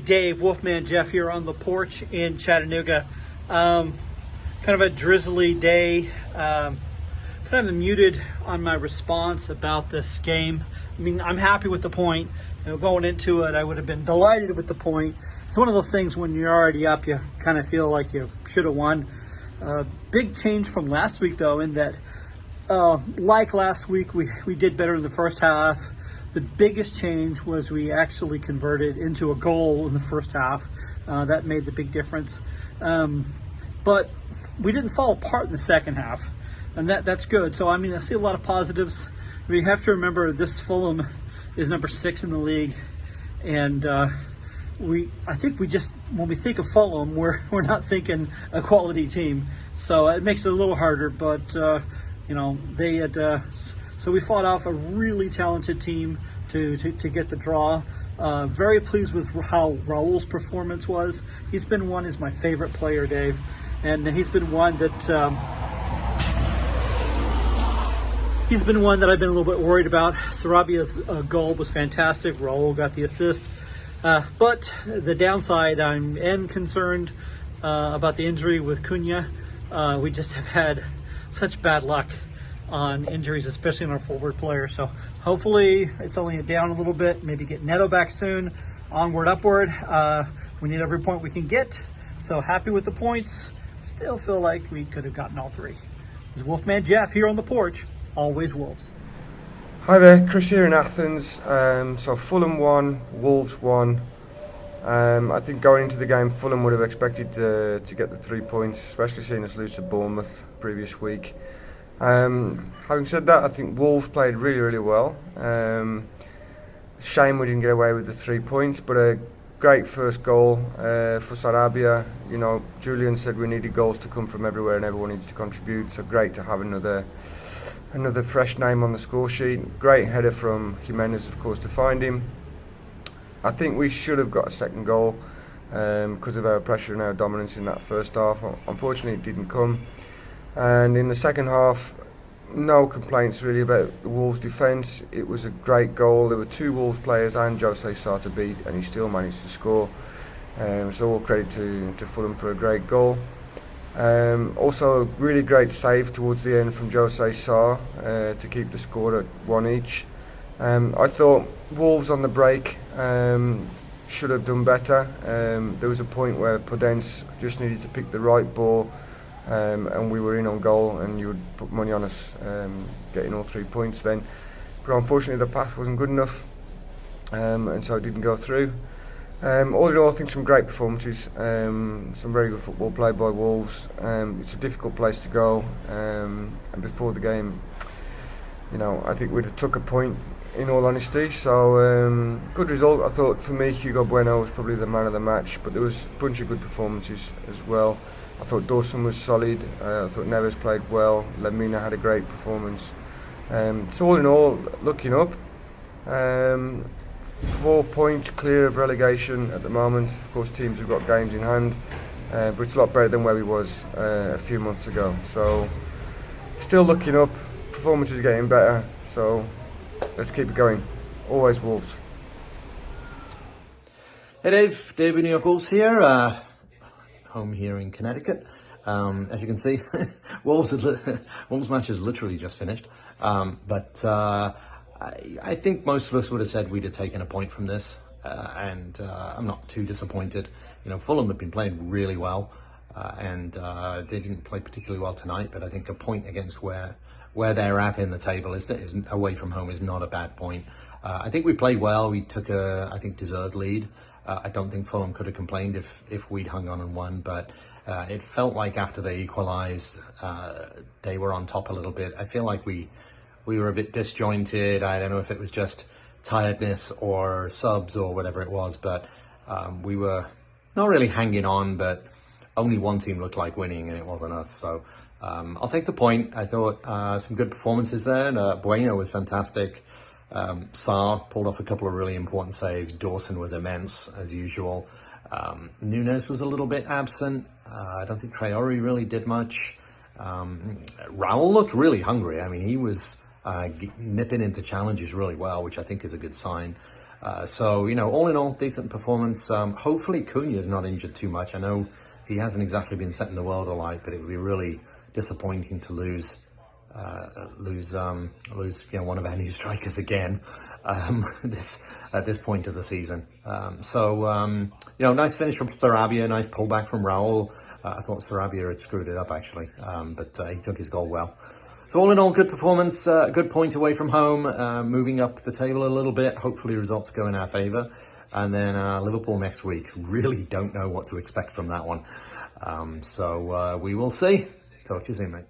Dave, Wolfman Jeff here on the porch in Chattanooga. Kind of a drizzly day. Kind of muted on my response about this game. I mean, I'm happy with the point. Going into it, I would have been delighted with the point. It's one of those things when you're already up, you kind of feel like you should have won. Big change from last week, though, in that, like last week, we did better in the first half. The biggest change was we actually converted into a goal in the first half. That made the big difference. But we didn't fall apart in the second half, and that's good. So, I mean, I see a lot of positives. We have to remember this Fulham is number 6 in the league, and I think we just, when we think of Fulham, we're not thinking a quality team. So it makes it a little harder, but they had. So we fought off a really talented team to get the draw. Very pleased with how Raul's performance was. He's been is my favorite player, Dave, and he's been one that I've been a little bit worried about. Sarabia's goal was fantastic. Raul got the assist. But the downside, I am concerned about the injury with Cunha. We just have had such bad luck on injuries, especially in our forward players. So hopefully it's only down a little bit. Maybe get Neto back soon. Onward, upward. We need every point we can get. So happy with the points. Still feel like we could have gotten all 3. This is Wolfman Jeff here on the porch. Always Wolves. Hi there, Chris here in Athens. So Fulham won, Wolves won. I think going into the game, Fulham would have expected to get the 3 points, especially seeing us lose to Bournemouth previous week. Having said that, I think Wolves played really, really well. Shame we didn't get away with the 3 points, but a great first goal for Sarabia. You know, Julian said we needed goals to come from everywhere and everyone needs to contribute, so great to have another fresh name on the score sheet. Great header from Jimenez, of course, to find him. I think we should have got a second goal because of our pressure and our dominance in that first half. Unfortunately, it didn't come. And in the second half, no complaints really about the Wolves' defence. It was a great goal. There were 2 Wolves players and Jose Sarr to beat, and he still managed to score. So all credit to Fulham for a great goal. Also, a really great save towards the end from Jose Sarr to keep the score at 1 each. I thought Wolves on the break should have done better. There was a point where Podence just needed to pick the right ball, and we were in on goal, and you would put money on us getting all 3 points then. But unfortunately, the path wasn't good enough, and so it didn't go through. All in all, I think some great performances, some very good football played by Wolves. It's a difficult place to go, and before the game, I think we'd have took a point, in all honesty. So good result. I thought for me, Hugo Bueno was probably the man of the match, but there was a bunch of good performances as well. I thought Dawson was solid. I thought Neves played well. Lemina had a great performance. So all in all, looking up. 4 points clear of relegation at the moment. Of course, teams have got games in hand, but it's a lot better than where we was a few months ago. So, still looking up. Performance is getting better. So, let's keep it going. Always Wolves. Hey Dave, New York Wolves here. Home here in Connecticut. As you can see, Wolves match has literally just finished. I think most of us would have said we'd have taken a point from this, and I'm not too disappointed. Fulham have been playing really well, and they didn't play particularly well tonight, but I think a point against where they're at in the table is away from home is not a bad point. I think we played well. We took a, I think, deserved lead. I don't think Fulham could have complained if we'd hung on and won, but it felt like after they equalised, they were on top a little bit. I feel like we were a bit disjointed. I don't know if it was just tiredness or subs or whatever it was, but we were not really hanging on, but only one team looked like winning and it wasn't us. So I'll take the point. I thought some good performances there. And, Bueno was fantastic. Sarr pulled off a couple of really important saves. Dawson was immense as usual. Nunes was a little bit absent. I don't think Traore really did much. Raul looked really hungry. I mean, he was nipping into challenges really well, which I think is a good sign. So, all in all, decent performance. Hopefully Cunha's not injured too much. I know he hasn't exactly been setting the world alight, but it would be really disappointing to lose one of our new strikers again at this point of the season. Nice finish from Sarabia, nice pullback from Raul. I thought Sarabia had screwed it up actually, but he took his goal well. So all in all, good performance, good point away from home, moving up the table a little bit. Hopefully results go in our favour. And then Liverpool next week. Really don't know what to expect from that one. We will see. Talk to you soon, mate.